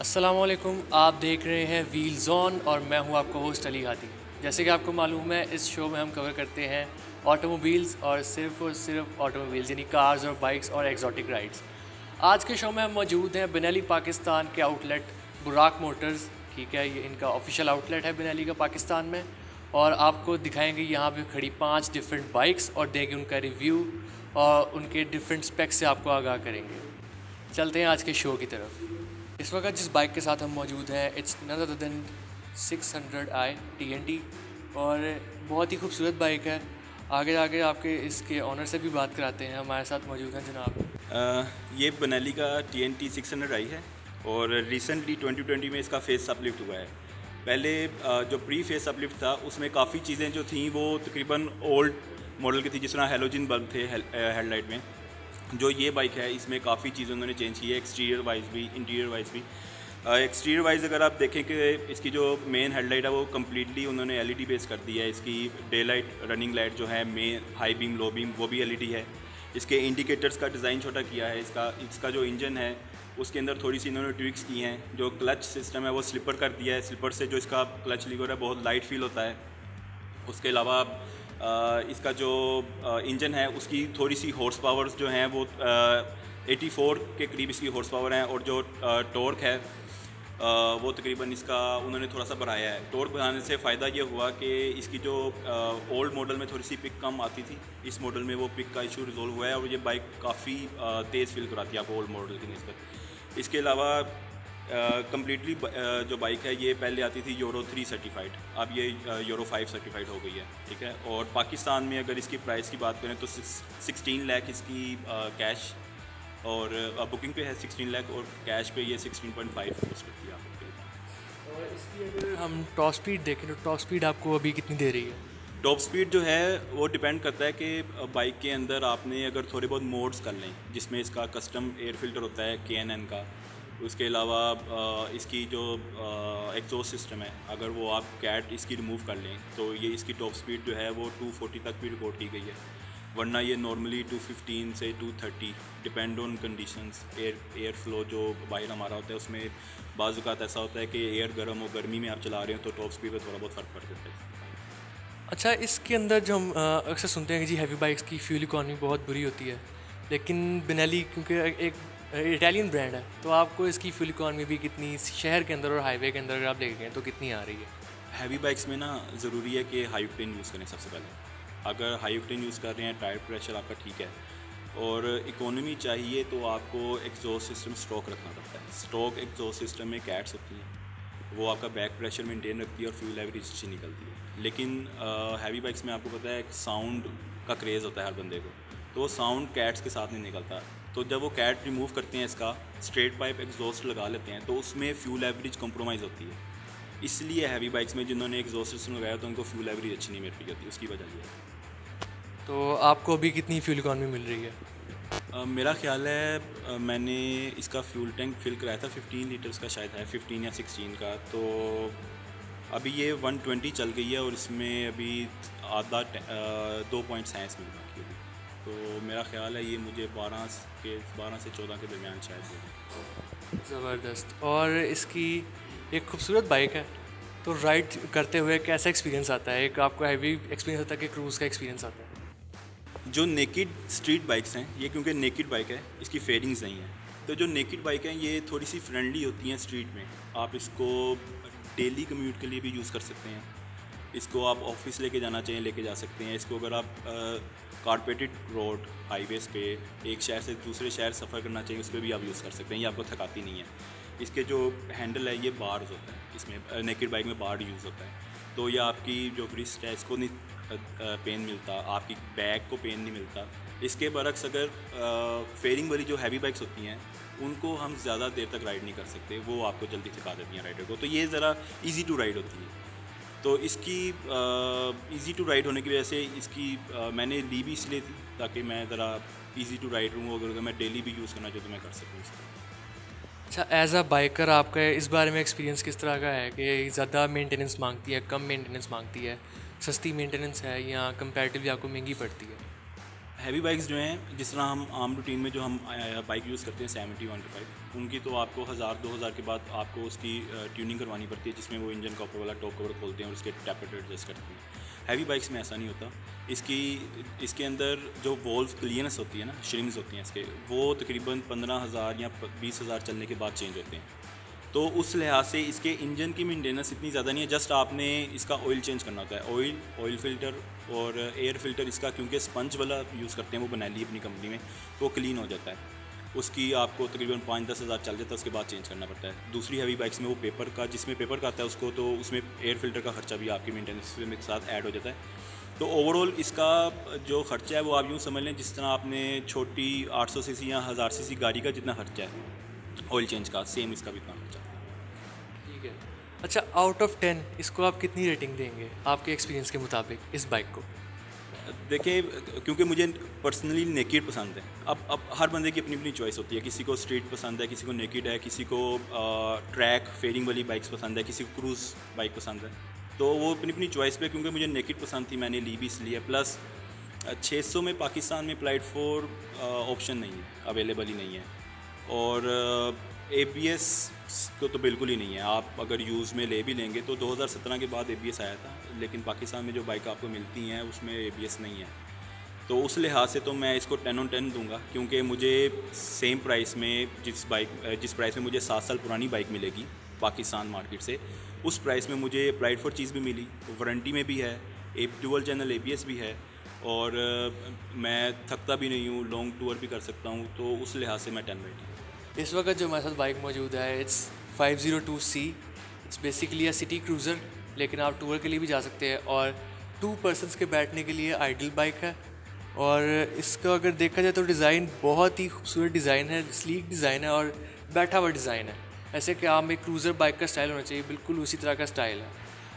अस्सलामुअलैकुम, आप देख रहे हैं व्हील्स ऑन और मैं हूं आपका होस्ट अली हादी। जैसे कि आपको मालूम है, इस शो में हम कवर करते हैं ऑटोमोबाइल्स और सिर्फ ऑटोमोबाइल्स यानी कार्स और बाइक्स और एक्जॉटिक राइड्स। आज के शो में हम मौजूद हैं बेनेली पाकिस्तान के आउटलेट बुराक मोटर्स। ठीक है, ये इनका ऑफिशियल आउटलेट है बेनेली का पाकिस्तान में। और आपको दिखाएंगे यहाँ पे खड़ी 5 डिफरेंट बाइक्स और देंगे उनका रिव्यू और उनके डिफरेंट स्पेक्स से आपको आगाह करेंगे। चलते हैं आज के शो की तरफ। इस वक्त जिस बाइक के साथ हम मौजूद हैं, it's none other than 600i TNT और बहुत ही खूबसूरत बाइक है। आगे आगे आपके इसके ऑनर से भी बात कराते हैं। हमारे साथ मौजूद हैं जनाब। ये बेनेली का TNT 600i है और रिसेंटली 2020 में इसका फेस अपलिफ्ट हुआ है। पहले जो प्री फेस अपलिफ्ट था उसमें काफ़ी चीज़ें जो थी वो तकरीबन ओल्ड मॉडल की थी, जिस तरह हेलोजन बल्ब थे हेडलाइट में। जो ये बाइक है इसमें काफ़ी चीज़ें उन्होंने चेंज की है, एक्सटीरियर वाइज भी इंटीरियर वाइज भी। एक्सटीरियर वाइज अगर आप देखें कि इसकी जो मेन हेडलाइट है वो कम्प्लीटली उन्होंने LED बेस कर दी है। इसकी डे लाइट रनिंग लाइट जो है main high beam low beam वो भी LED है। इसके इंडिकेटर्स का डिज़ाइन छोटा किया है। इसका जो इंजन है उसके अंदर थोड़ी सी इन्होंने ट्विक्स की हैं। जो क्लच सिस्टम है वो स्लिपर कर दिया है। स्लिपर से जो इसका क्लच लीवर है बहुत लाइट फील होता है। उसके अलावा इसका जो इंजन है उसकी थोड़ी सी हॉर्स पावर्स जो हैं वो 84 के करीब इसकी हॉर्स पावर हैं। और जो टॉर्क है वो तकरीबन इसका उन्होंने थोड़ा सा बढ़ाया है। टॉर्क बढ़ाने से फ़ायदा ये हुआ कि इसकी जो ओल्ड मॉडल में थोड़ी सी पिक कम आती थी, इस मॉडल में वो पिक का इशू रिजॉल्व हुआ है और ये बाइक काफ़ी तेज़ फील कराती है आपको ओल्ड मॉडल की निस्बत। इसके अलावा कम्प्लीटली जो बाइक है ये पहले आती थी यूरो 3 सर्टिफाइड, अब ये यूरो 5 सर्टिफाइड हो गई है। ठीक है, और पाकिस्तान में अगर इसकी प्राइस की बात करें तो 16 लाख इसकी कैश और बुकिंग पे है 16 लाख और कैश पे ये 16.5 कॉस्ट करती है आपको। और इसकी अगर हम टॉप स्पीड देखें तो टॉप स्पीड आपको अभी कितनी दे रही है? टॉप स्पीड जो है वो डिपेंड करता है कि बाइक के अंदर आपने अगर थोड़े बहुत मोड्स कर लें, जिसमें इसका कस्टम एयर फिल्टर होता है KNN का। उसके अलावा इसकी जो एग्जॉस्ट सिस्टम है अगर वो आप कैट इसकी रिमूव कर लें तो ये इसकी टॉप स्पीड जो है वो 240 तक भी रिकॉर्ड की गई है। वरना ये नॉर्मली 215 से 230 depend on conditions. Air flow जो बाहर हमारा होता है उसमें बाज़ औक़ात ऐसा होता है कि एयर गर्म हो, गर्मी में आप चला रहे हो तो टॉप स्पीड पर थोड़ा बहुत फ़र्क पड़ जाता है। अच्छा, इसके अंदर जो हम अक्सर सुनते हैं कि जी हैवी बाइक्स की फ्यूल इकॉनमी बहुत बुरी होती है, लेकिन बेनेली क्योंकि एक इटालियन ब्रांड है तो आपको इसकी फ्यूल इकॉनमी भी कितनी शहर के अंदर और हाईवे के अंदर अगर आप देखें तो कितनी आ रही है? हैवी बाइक्स में ना ज़रूरी है कि हाई ऑक्टेन यूज़ करें सबसे पहले। अगर हाई ऑक्टेन यूज़ कर रहे हैं, टायर प्रेशर आपका ठीक है और इकोनॉमी चाहिए तो आपको एग्जॉस्ट सिस्टम स्टॉक रखना पड़ता है। स्टॉक एग्जॉस्ट सिस्टम में कैट्स होती हैं, वो आपका बैक प्रेशर मेंटेन रखती है और फ्यूल एवरेज अच्छी निकलती है। लेकिन हैवी बाइक्स में आपको पता है साउंड का क्रेज़ होता है हर बंदे को, तो वो साउंड कैट्स के साथ नहीं निकलता। तो जब वो कैट रिमूव करते हैं, इसका स्ट्रेट पाइप एग्जॉस्ट लगा लेते हैं तो उसमें फ्यूल एवरेज कॉम्प्रोमाइज़ होती है। इसलिए हैवी बाइक्स में जिन्होंने एग्जॉस्ट सिस्टम लगाया तो उनको फ्यूल एवरेज अच्छी नहीं मिल रही होती, उसकी वजह ये है। तो आपको अभी कितनी फ्यूल इकॉनमी मिल रही है? मेरा ख्याल है मैंने इसका फ्यूल टैंक फिल कराया था 15 लीटर्स का, शायद है 15 या 16 का। तो अभी ये 120 चल गई है और इसमें अभी आधा 2 पॉइंट साइंस मिल बाकी अभी। तो मेरा ख्याल है ये मुझे 12 से 14 के दरमियान शायद होगी। ज़बरदस्त। और इसकी एक खूबसूरत बाइक है, तो राइड करते हुए कैसा एक्सपीरियंस आता है? एक आपको हैवी एक्सपीरियंस आता है कि क्रूज़ का एक्सपीरियंस आता है? जो नेकिड स्ट्रीट बाइक्स हैं ये क्योंकि नेकिड बाइक है, इसकी फेयरिंग्स नहीं है, तो जो नेकिड बाइक हैं ये थोड़ी सी फ्रेंडली होती हैं स्ट्रीट में। आप इसको डेली कम्यूट के लिए भी यूज़ कर सकते हैं। इसको आप ऑफिस लेके जाना चाहिए लेके जा सकते हैं। इसको अगर आप कारपेटेड रोड हाईवेज़ पे एक शहर से दूसरे शहर सफ़र करना चाहिए उस पर भी आप यूज़ कर सकते हैं, ये आपको थकाती नहीं है। इसके जो हैंडल है ये बार्स होता है, इसमें नेकेड बाइक में बार यूज़ होता है। तो ये आपकी जो रिस्ट है इसको नहीं पेन मिलता, आपकी बैक को पेन नहीं मिलता। इसके बरक्स अगर फेयरिंग वाली जो हैवी बाइक्स होती हैं उनको हम ज़्यादा देर तक राइड नहीं कर सकते, वो आपको जल्दी थका देती हैं राइडर को। तो ये ज़रा ईज़ी टू राइड होती है। तो इसकी इजी टू राइड होने की वजह से इसकी मैंने ली भी इसलिए थी ताकि मैं ज़रा इजी टू राइड हूँ, अगर मैं डेली भी यूज़ करना चाहूँ तो मैं कर सकूँ इसको। अच्छा, एज अ बाइकर आपका इस बारे में एक्सपीरियंस किस तरह का है कि ज़्यादा मेंटेनेंस मांगती है, कम मेंटेनेंस मांगती है, सस्ती मेंटेनेंस है या कंपैरेटिवली आपको महंगी पड़ती है? हैवी बाइक्स जो हैं, जिस तरह हम आम रूटीन में जो हम बाइक यूज़ करते हैं 70-125, उनकी तो आपको 1000-2000 के बाद आपको उसकी ट्यूनिंग करवानी पड़ती है, जिसमें वो इंजन कवर वाला टॉप कवर खोलते हैं और उसके टेम्परेचर एडजस्ट करते हैं। हैवी बाइक्स में ऐसा नहीं होता। इसके अंदर जो वॉल्व क्लियरेंस होती है ना, श्रिम्स होती हैं इसके, वो तकरीबन 15,000 या 20,000 चलने के बाद चेंज होते हैं। तो उस लिहाज से इसके इंजन की मेंटेनेंस इतनी ज़्यादा नहीं है, जस्ट आपने इसका ऑयल चेंज करना होता है। ऑयल फ़िल्टर और एयर फ़िल्टर इसका, क्योंकि स्पंज वाला यूज़ करते हैं वो बना ली अपनी कंपनी में, तो वो क्लीन हो जाता है। उसकी आपको तकरीबन 5-10 हज़ार चल जाता है, उसके बाद चेंज करना पड़ता है। दूसरी हैवी बाइक्स में वो पेपर का, जिसमें पेपर का आता है उसको, तो उसमें एयर फ़िल्टर का खर्चा भी आपकी मेंटेनेंस के साथ ऐड हो जाता है। तो ओवरऑल इसका जो खर्चा है वो आप यूँ समझ लें जिस तरह आपने छोटी 800 सीसी या 1000 सीसी गाड़ी का जितना खर्चा है ऑयल चेंज का, सेम इसका भी इतना खर्चा। ठीक है। अच्छा, आउट ऑफ 10 इसको आप कितनी रेटिंग देंगे आपके एक्सपीरियंस के मुताबिक इस बाइक को? देखिए, क्योंकि मुझे पर्सनली नेकेड पसंद है। अब हर बंदे की अपनी अपनी चॉइस होती है। किसी को स्ट्रीट पसंद है, किसी को नेकेड है, किसी को ट्रैक फेयरिंग वाली बाइक्स पसंद है, किसी को क्रूज़ बाइक पसंद है। तो वो अपनी अपनी चॉइस पे, क्योंकि मुझे नेकेड पसंद थी मैंने ली भी इसलिए। प्लस 600 में पाकिस्तान में अप्लाइड फॉर ऑप्शन नहीं है, अवेलेबल ही नहीं है। और ABS तो बिल्कुल ही नहीं है। आप अगर यूज़ में ले भी लेंगे तो 2017 के बाद ABS आया था, लेकिन पाकिस्तान में जो बाइक आपको मिलती हैं उसमें ABS नहीं है। तो उस लिहाज से तो मैं इसको 10 on 10 दूंगा, क्योंकि मुझे सेम प्राइस में जिस प्राइस में मुझे 7 साल पुरानी बाइक मिलेगी पाकिस्तान मार्केट से, उस प्राइस में मुझे अप्लाइड फॉर चीज़ भी मिली, वारंटी में भी है, डुअल चैनल ABS भी है, और मैं थकता भी नहीं हूँ, लॉन्ग टूर भी कर सकता हूँ। तो उस लिहाज से मैं 10 रेटिंग। इस वक्त जो हमारे साथ बाइक मौजूद है, it's 502C। It's basically a city cruiser, लेकिन आप टूर के लिए भी जा सकते हैं, और 2 पर्सन्स के बैठने के लिए आइडियल बाइक है। और इसका अगर देखा जाए तो डिज़ाइन बहुत ही खूबसूरत डिज़ाइन है, स्लीक डिज़ाइन है और बैठा हुआ डिज़ाइन है। ऐसे कि आम एक क्रूज़र बाइक का स्टाइल होना चाहिए, बिल्कुल उसी तरह का स्टाइल है।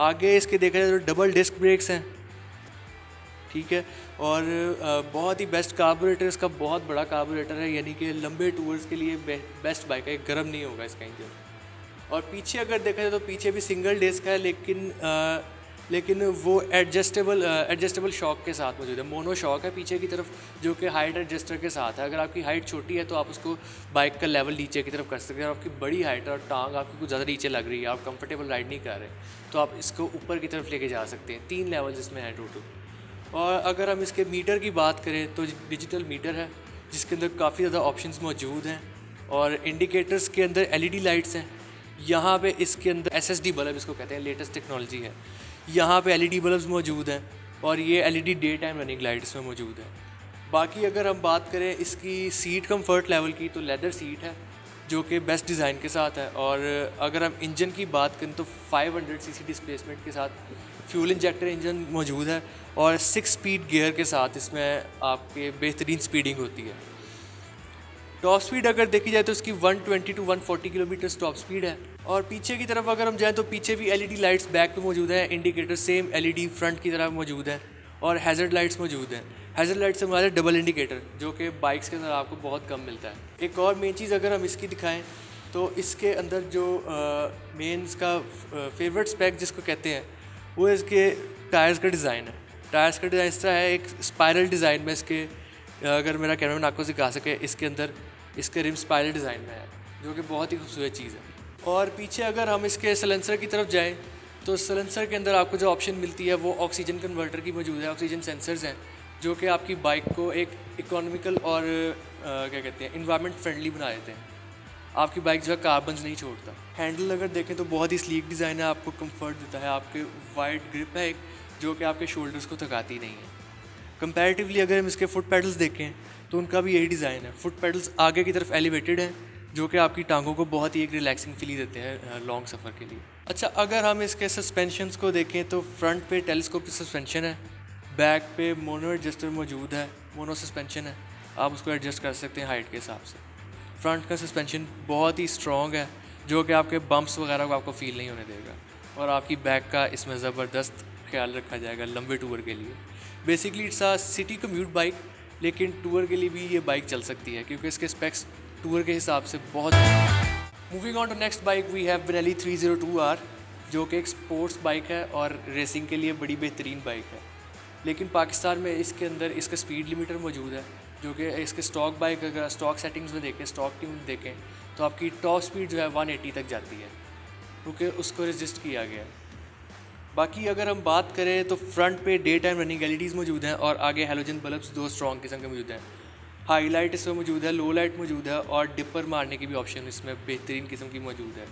आगे इसके देखा जाए तो डबल डिस्क ब्रेक्स हैं, ठीक है, और बहुत ही बेस्ट कार्बोरेटर, इसका बहुत बड़ा कार्बोरेटर है, यानी कि लंबे टूर्स के लिए बेस्ट बाइक है, गर्म नहीं होगा इसका इंजन। और पीछे अगर देखा जाए तो पीछे भी सिंगल डिस्क है, लेकिन वो एडजस्टेबल शॉक के साथ मौजूद है। मोनो शॉक है पीछे की तरफ, जो कि हाइट एडजस्टर के साथ है। अगर आपकी हाइट छोटी है तो आप उसको बाइक का लेवल नीचे की तरफ कर सकते हैं। अगर आपकी बड़ी हाइट है और टांग आपकी कुछ ज़्यादा नीचे लग रही है, आप कंफर्टेबल राइड नहीं कर रहे, तो आप इसको ऊपर की तरफ लेके जा सकते हैं। 3 लेवल्स इसमें हैं टोटल। और अगर हम इसके मीटर की बात करें तो डिजिटल मीटर है, जिसके अंदर काफ़ी ज़्यादा ऑप्शंस मौजूद हैं, और इंडिकेटर्स के अंदर LED लाइट्स हैं। यहाँ पे इसके अंदर SSD बल्ब, इसको कहते हैं, लेटेस्ट टेक्नोलॉजी है। यहाँ पे LED बल्ब्स मौजूद हैं, और ये LED day time running light इसमें मौजूद है। बाकी अगर हम बात करें इसकी सीट कंफर्ट लेवल की, तो लेदर सीट है, जो कि बेस्ट डिज़ाइन के साथ है। और अगर हम इंजन की बात करें तो 500 cc डिस्प्लेसमेंट के साथ फ्यूल इंजेक्टर इंजन मौजूद है, और 6 स्पीड गियर के साथ इसमें आपके बेहतरीन स्पीडिंग होती है। टॉप स्पीड अगर देखी जाए तो इसकी 120 to 140 किलोमीटर टॉप स्पीड है। और पीछे की तरफ अगर हम जाएँ तो पीछे भी LED लाइट्स बैक पे मौजूद हैं, इंडिकेटर सेम LED फ्रंट की तरफ मौजूद है, और हैज़र्ड लाइट्स मौजूद हैं। हैज़र्ड लाइट से हमारा डबल इंडिकेटर, जो कि बाइक्स के अंदर आपको बहुत कम मिलता है। एक और मेन चीज़ अगर हम इसकी दिखाएं तो इसके अंदर जो मेन इसका फेवरेट स्पेक जिसको कहते हैं, वो इसके टायर्स का डिज़ाइन है। टायर्स का डिज़ाइन इस तरह है, एक स्पायरल डिज़ाइन में इसके, अगर मेरा कैमरामैन आपको दिखा सके, इसके अंदर इसके रिम स्पायरल डिज़ाइन में है, जो कि बहुत ही खूबसूरत चीज़ है। और पीछे अगर हम इसके सलेंसर की तरफ जाएं तो सलेंसर के अंदर आपको जो ऑप्शन मिलती है वो ऑक्सीजन कन्वर्टर की मौजूद है। ऑक्सीजन सेंसर्स हैं, जो कि आपकी बाइक को एक इकोनॉमिकल और क्या कहते हैं, इन्वायरमेंट फ्रेंडली बना देते हैं। आपकी बाइक जो है कार्बन नहीं छोड़ता। हैंडल अगर देखें तो बहुत ही स्लीक डिज़ाइन है, आपको कंफर्ट देता है। आपके वाइड ग्रिप है एक, जो कि आपके शोल्डर्स को थकाती नहीं है। कंपैरेटिवली अगर हम इसके फुट पैडल्स देखें तो उनका भी यही डिज़ाइन है। फुट पैडल्स आगे की तरफ एलिवेटेड हैं, जो कि आपकी टांगों को बहुत ही एक रिलैक्सिंग फील देते हैं लॉन्ग सफ़र के लिए। अच्छा, अगर हम इसके सस्पेंशंस को देखें तो फ्रंट पे टेलीस्कोपिक सस्पेंशन है, बैक पे मोनो एडजस्टर मौजूद है, मोनो सस्पेंशन है, आप उसको एडजस्ट कर सकते हैं हाइट के हिसाब से। फ्रंट का सस्पेंशन बहुत ही स्ट्रॉन्ग है, जो कि आपके बम्प्स वगैरह को आपको फील नहीं होने देगा, और आपकी बैक का इसमें ज़बरदस्त ख्याल रखा जाएगा लंबे टूर के लिए। Basically it's a city commute bike, लेकिन टूर के लिए भी ये बाइक चल सकती है, क्योंकि इसके स्पेक्स टूर के हिसाब से बहुत। Moving on to next bike we have Benelli 302R, जो कि एक स्पोर्ट्स बाइक है और रेसिंग के लिए बड़ी बेहतरीन बाइक है। लेकिन पाकिस्तान में इसके अंदर इसका स्पीड लिमिटर मौजूद है, जो कि इसके स्टॉक बाइक अगर स्टॉक सेटिंग्स में देखें, स्टॉक ट्यून देखें, तो आपकी टॉप स्पीड जो है 180 तक जाती है, क्योंकि उसको रजिस्ट किया गया है। बाकी अगर हम बात करें तो फ्रंट पे डे टाइम रनिंग एलईडीज़ मौजूद हैं और आगे हेलोजन बल्ब्स 2 स्ट्रॉन्ग किस्म के मौजूद हैं। हाई लाइट इसमें मौजूद है, लो लाइट मौजूद है और डिपर मारने की भी ऑप्शन इसमें बेहतरीन किस्म की मौजूद है।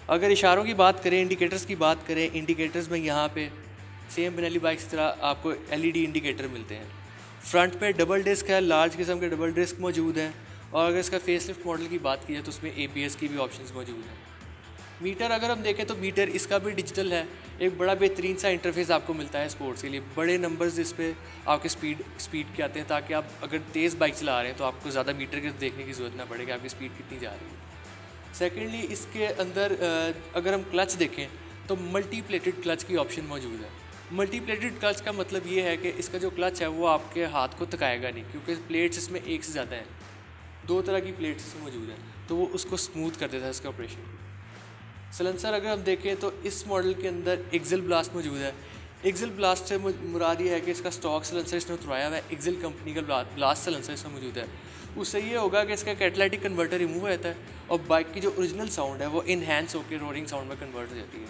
अगर इशारों की बात करें, इंडिकेटर्स की बात करें, इंडिकेटर्स में यहाँ पे सेम बेनेली बाइक्स की तरह आपको एलईडी इंडिकेटर मिलते हैं। फ्रंट पे डबल डिस्क है, लार्ज किस्म के डबल डिस्क मौजूद हैं। और अगर इसका फेसलिफ्ट मॉडल की बात की जाए तो उसमें ABS की भी ऑप्शंस मौजूद हैं। मीटर अगर हम देखें तो मीटर इसका भी डिजिटल है। एक बड़ा बेहतरीन सा इंटरफेस आपको मिलता है स्पोर्ट्स के लिए। बड़े नंबर्स इस पर आपके स्पीड के आते हैं, ताकि आप अगर तेज़ बाइक चला रहे हैं तो आपको ज़्यादा मीटर के देखने की ज़रूरत ना पड़े कि आपकी स्पीड कितनी जा रही है। सेकेंडली इसके अंदर अगर हम क्लच देखें तो मल्टी प्लेटेड क्लच की ऑप्शन मौजूद है। मल्टी प्लेटेड क्लच का मतलब ये है कि इसका जो क्लच है वो आपके हाथ को थकाएगा नहीं, क्योंकि प्लेट्स इसमें एक से ज़्यादा हैं, 2 तरह की प्लेट्स इसमें मौजूद हैं, तो वो उसको स्मूथ कर देता है इसका ऑपरेशन। सलेंसर अगर हम देखें तो इस मॉडल के अंदर एक्सेल ब्लास्ट मौजूद है। एक्सेल ब्लास्ट से मुराद ये है कि इसका स्टॉक सलेंसर इसने उतरवाया हुआ है, एक्सेल कंपनी का ब्लास्ट सलेंसर इसमें मौजूद है। उससे ये होगा कि इसका कैटालिटिक कन्वर्टर रिमूव हो जाता है और बाइक की जो ओरिजिनल साउंड है वो इन्हेंस होकर रोरिंग साउंड में कन्वर्ट हो जाती है,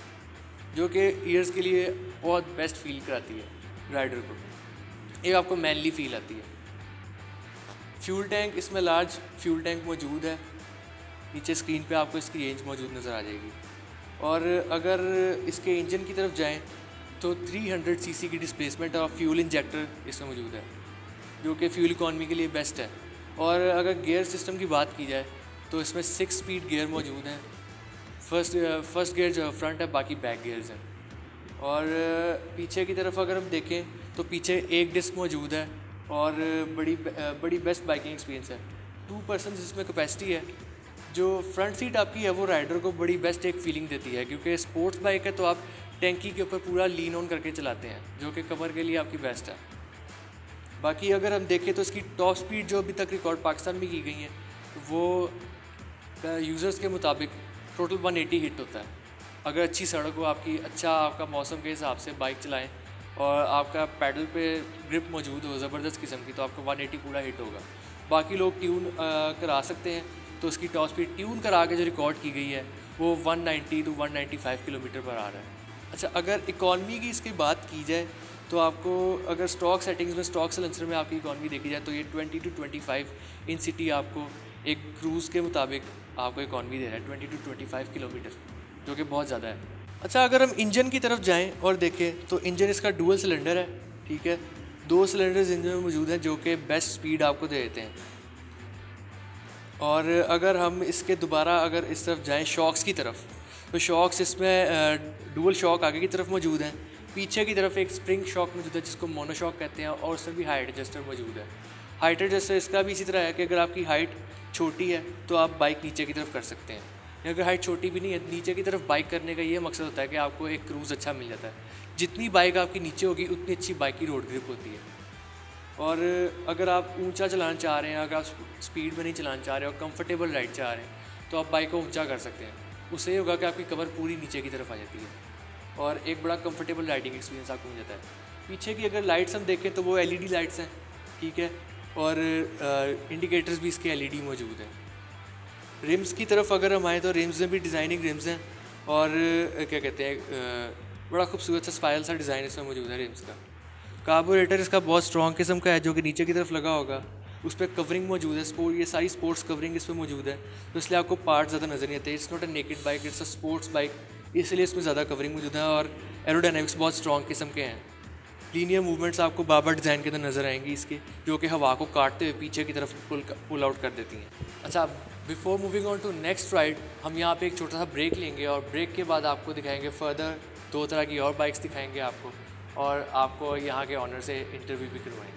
जो कि ईयर्स के लिए बहुत बेस्ट फील कराती है राइडर को। एक आपको मैनली फील आती है। फ्यूल टैंक इसमें लार्ज फ्यूल टैंक मौजूद है। नीचे स्क्रीन पे आपको इसकी रेंज मौजूद नज़र आ जाएगी। और अगर इसके इंजन की तरफ जाएं तो 300 सीसी की डिस्प्लेसमेंट और फ्यूल इंजेक्टर इसमें मौजूद है, जो कि फ्यूल इकॉनमी के लिए बेस्ट है। और अगर गियर सिस्टम की बात की जाए तो इसमें 6 स्पीड गियर मौजूद हैं। फर्स्ट गियर जो फ्रंट है, बाकी बैक गियर्स हैं। और पीछे की तरफ अगर हम देखें तो पीछे एक डिस्क मौजूद है और बड़ी बेस्ट बाइकिंग एक्सपीरियंस है। 2 पर्सन इसमें कैपेसिटी है। जो फ्रंट सीट आपकी है वो राइडर को बड़ी बेस्ट एक फीलिंग देती है, क्योंकि स्पोर्ट्स बाइक है तो आप टैंकी के ऊपर पूरा लीन ऑन करके चलाते हैं, जो कि कमर के लिए आपकी बेस्ट है। बाकी अगर हम देखें तो इसकी टॉप स्पीड जो अभी तक रिकॉर्ड पाकिस्तान में की गई है वो यूज़र्स के मुताबिक टोटल 180 हिट होता है। अगर अच्छी सड़क हो आपकी, अच्छा आपका मौसम के हिसाब से बाइक चलाएं और आपका पैडल पे ग्रिप मौजूद हो ज़बरदस्त किस्म की, तो आपका 180 पूरा हिट होगा। बाकी लोग ट्यून करा सकते हैं, तो उसकी टॉप स्पीड ट्यून करा के जो रिकॉर्ड की गई है वो 190 to 195 किलोमीटर पर आ रहा है। अच्छा, अगर इकॉनमी की इसकी बात की जाए तो आपको अगर स्टॉक सेटिंग्स में स्टॉक सलेंसर में आपकी इकॉनमी देखी जाए तो ये 20 to 25 इन सिटी आपको एक क्रूज़ के मुताबिक आपको इकॉनमी दे रहा है 20 to 25 किलोमीटर, जो कि बहुत ज़्यादा है। अच्छा, अगर हम इंजन की तरफ जाएँ और देखें तो इंजन इसका डुअल सिलेंडर है, ठीक है। 2 सिलेंडर्स इंजन में मौजूद हैं जो कि बेस्ट स्पीड आपको दे देते हैं। और अगर हम इसके दोबारा अगर इस तरफ जाएं शॉक्स की तरफ, तो शॉक्स इसमें डुअल शॉक आगे की तरफ मौजूद हैं। पीछे की तरफ एक स्प्रिंग शॉक मौजूद है जिसको मोनोशॉक कहते हैं, और उसमें भी हाइट एडजस्टर मौजूद है। हाइट एडजस्टर इसका भी इसी तरह है कि अगर आपकी हाइट छोटी है तो आप बाइक नीचे की तरफ कर सकते हैं, या अगर हाइट छोटी भी नहीं है, नीचे की तरफ बाइक करने का ये मकसद होता है कि आपको एक क्रूज़ अच्छा मिल जाता है। जितनी बाइक आपकी नीचे होगी उतनी अच्छी बाइक की रोड ग्रिप होती है। और अगर आप ऊंचा चलाना चाह रहे हैं, अगर आप स्पीड में नहीं चलाना चाह रहे और कंफर्टेबल राइड चाह रहे हैं, तो आप बाइक को ऊंचा कर सकते हैं। उससे ये होगा कि आपकी कमर पूरी नीचे की तरफ आ जाती है और एक बड़ा कंफर्टेबल राइडिंग एक्सपीरियंस आपको मिल जाता है। पीछे की अगर लाइट्स हम देखें तो वो LED लाइट्स हैं, ठीक है, और इंडिकेटर्स भी इसके LED मौजूद हैं। रिम्स की तरफ अगर हम आएँ तो रिम्स में भी डिज़ाइनिंग रिम्स हैं और क्या कहते हैं, बड़ा खूबसूरत सा स्पाइरल सा डिज़ाइन इसमें मौजूद है रिम्स का। कार्बोरेटर इसका बहुत स्ट्रॉन्ग किस्म का है जो कि नीचे की तरफ लगा होगा, उस पर कवरिंग मौजूद है। ये सारी स्पोर्ट्स कवरिंग इसमें मौजूद है, तो इसलिए आपको पार्ट ज़्यादा नज़र नहीं आते। It's not a naked bike, it's a sports bike, इसलिए इसमें ज़्यादा कवरिंग मौजूद है। और एरोडायनेमिक्स बहुत स्ट्रॉन्ग किस्म के हैं। लीनियर मूवमेंट्स आपको बार डिज़ाइन के अंदर नज़र आएंगी इसके, जो कि हवा को काटते हुए पीछे की तरफ पुल आउट कर देती हैं। अच्छा, before moving on to next ride, हम यहाँ पे एक छोटा सा ब्रेक लेंगे और ब्रेक के बाद आपको दिखाएंगे फर्दर 2 तरह की और बाइक्स दिखाएंगे आपको, और आपको यहाँ के ऑनर से इंटरव्यू भी करवाएंगे।